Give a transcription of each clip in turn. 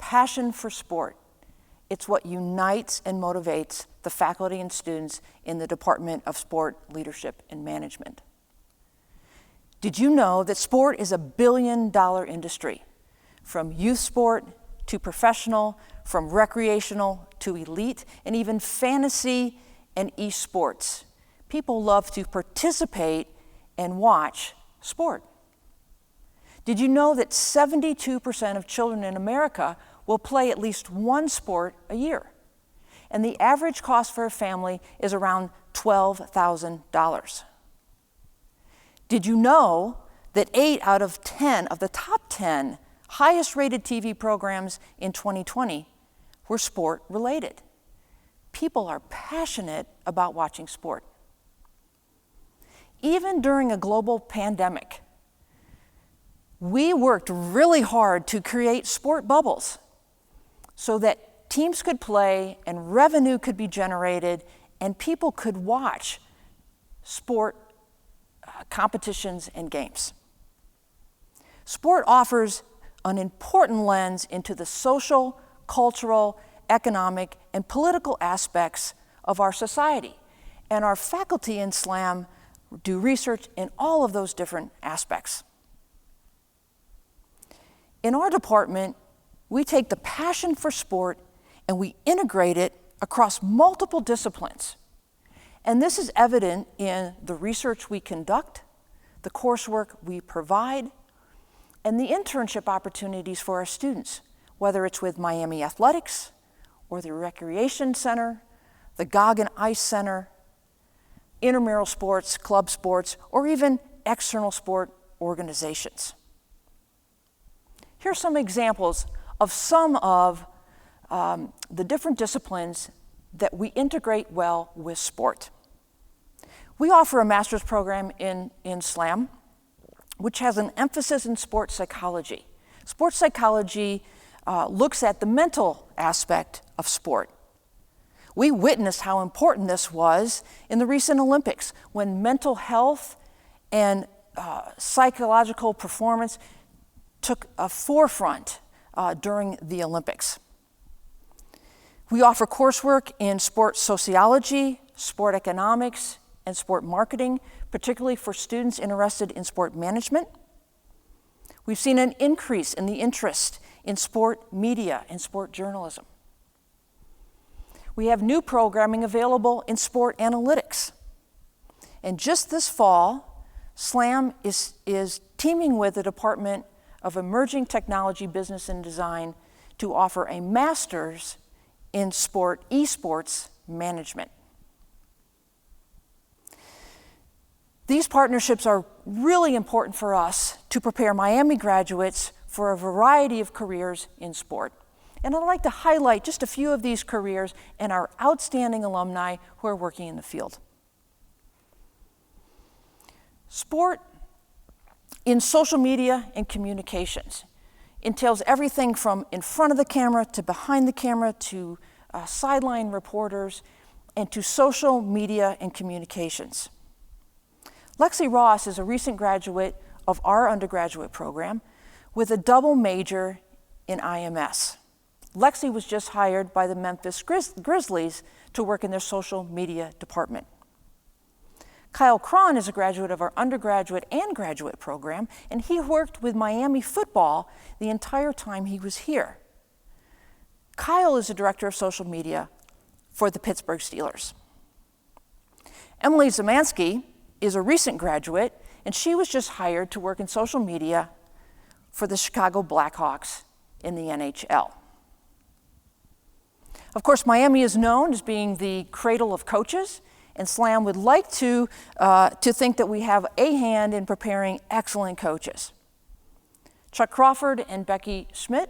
passion for sport. It's what unites and motivates the faculty and students in the Department of Sport Leadership and Management. Did you know that sport is a billion-dollar industry? From youth sport to professional, from recreational to elite, and even fantasy and esports. People love to participate and watch sport. Did you know that 72% of children in America will play at least one sport a year? And the average cost for a family is around $12,000. Did you know that 8 out of 10 of the top 10 highest rated TV programs in 2020 were sport related? People are passionate about watching sport. Even during a global pandemic, we worked really hard to create sport bubbles so that teams could play and revenue could be generated and people could watch sport competitions and games. Sport offers an important lens into the social, cultural, economic, and political aspects of our society. And our faculty in SLAM do research in all of those different aspects. In our department, we take the passion for sport and we integrate it across multiple disciplines. And this is evident in the research we conduct, the coursework we provide, and the internship opportunities for our students, whether it's with Miami Athletics or the Recreation Center, the Goggin Ice Center, intramural sports, club sports, or even external sport organizations. Here are some examples of some of the different disciplines that we integrate well with sport. We offer a master's program in SLAM, which has an emphasis in sports psychology. Sports psychology looks at the mental aspect of sport. We witnessed how important this was in the recent Olympics, when mental health and psychological performance took a forefront during the Olympics. We offer coursework in sport sociology, sport economics, and sport marketing, particularly for students interested in sport management. We've seen an increase in the interest in sport media and sport journalism. We have new programming available in sport analytics. And just this fall, SLAM is teaming with the Department of Emerging Technology, Business, and Design to offer a master's in esports management. These partnerships are really important for us to prepare Miami graduates for a variety of careers in sport. And I'd like to highlight just a few of these careers and our outstanding alumni who are working in the field. Sport in social media and communications entails everything from in front of the camera to behind the camera to sideline reporters and to social media and communications. Lexi Ross is a recent graduate of our undergraduate program with a double major in IMS. Lexi was just hired by the Memphis Grizzlies to work in their social media department. Kyle Cron is a graduate of our undergraduate and graduate program, and he worked with Miami football the entire time he was here. Kyle is the director of social media for the Pittsburgh Steelers. Emily Zemansky is a recent graduate, and she was just hired to work in social media for the Chicago Blackhawks in the NHL. Of course, Miami is known as being the cradle of coaches, and SLAM would like to think that we have a hand in preparing excellent coaches. Chuck Crawford and Becky Schmidt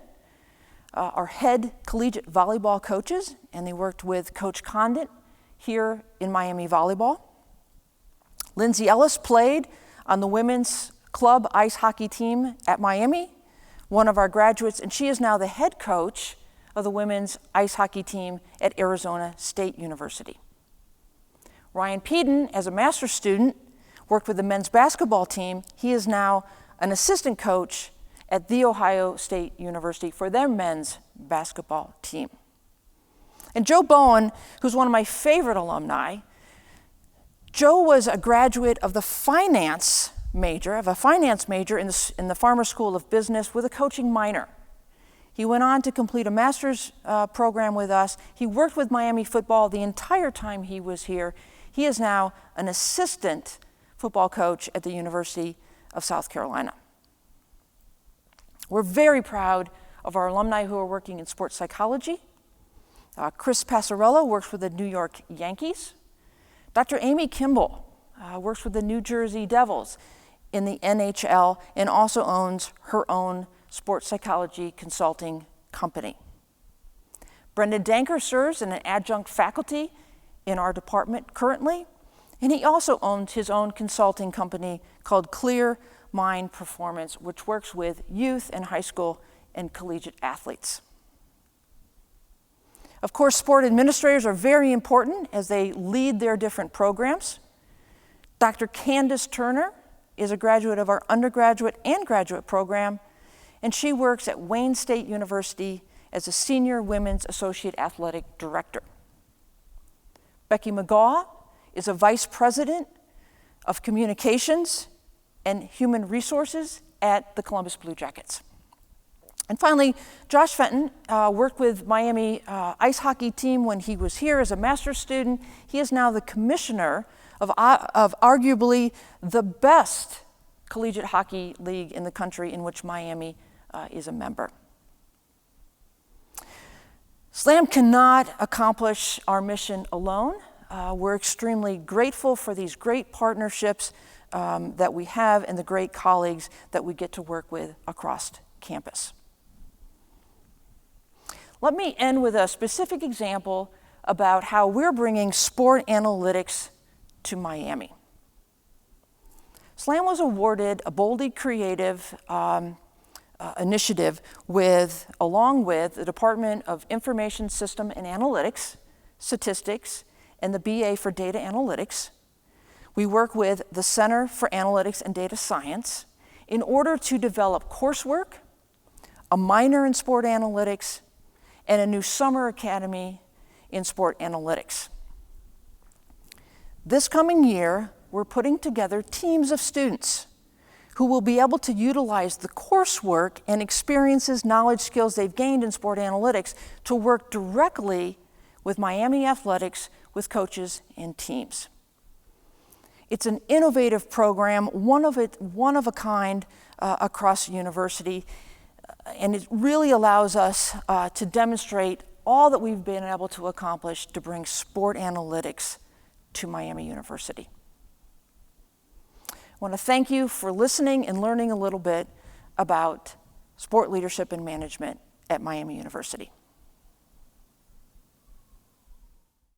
are head collegiate volleyball coaches, and they worked with Coach Condit here in Miami volleyball. Lindsay Ellis played on the women's club ice hockey team at Miami, one of our graduates, and she is now the head coach of the women's ice hockey team at Arizona State University. Ryan Peden, as a master's student, worked with the men's basketball team. He is now an assistant coach at The Ohio State University for their men's basketball team. And Joe Bowen, who's one of my favorite alumni, Joe was a graduate of a finance major in the Farmer School of Business with a coaching minor. He went on to complete a master's program with us. He worked with Miami football the entire time he was here. He is now an assistant football coach at the University of South Carolina. We're very proud of our alumni who are working in sports psychology. Chris Passarella works with the New York Yankees. Dr. Amy Kimball works with the New Jersey Devils in the NHL and also owns her own sports psychology consulting company. Brendan Danker serves as an adjunct faculty in our department currently, and he also owns his own consulting company called Clear Mind Performance, which works with youth and high school and collegiate athletes. Of course, sport administrators are very important as they lead their different programs. Dr. Candace Turner is a graduate of our undergraduate and graduate program, and she works at Wayne State University as a senior women's associate athletic director. Becky McGaw is a vice president of communications and human resources at the Columbus Blue Jackets. And finally, Josh Fenton worked with Miami ice hockey team when he was here as a master's student. He is now the commissioner of arguably the best collegiate hockey league in the country, in which Miami is a member. SLAM cannot accomplish our mission alone. We're extremely grateful for these great partnerships that we have and the great colleagues that we get to work with across campus. Let me end with a specific example about how we're bringing sport analytics to Miami. SLAM was awarded a boldly creative initiative along with the Department of Information System and Analytics, Statistics, and the BA for Data Analytics. We work with the Center for Analytics and Data Science in order to develop coursework, a minor in sport analytics, and a new summer academy in sport analytics. This coming year, we're putting together teams of students who will be able to utilize the coursework and experiences, knowledge, skills they've gained in sport analytics to work directly with Miami athletics, with coaches and teams. It's an innovative program, one of a kind across the university, and it really allows us to demonstrate all that we've been able to accomplish to bring sport analytics to Miami University. I want to thank you for listening and learning a little bit about sport leadership and management at Miami University.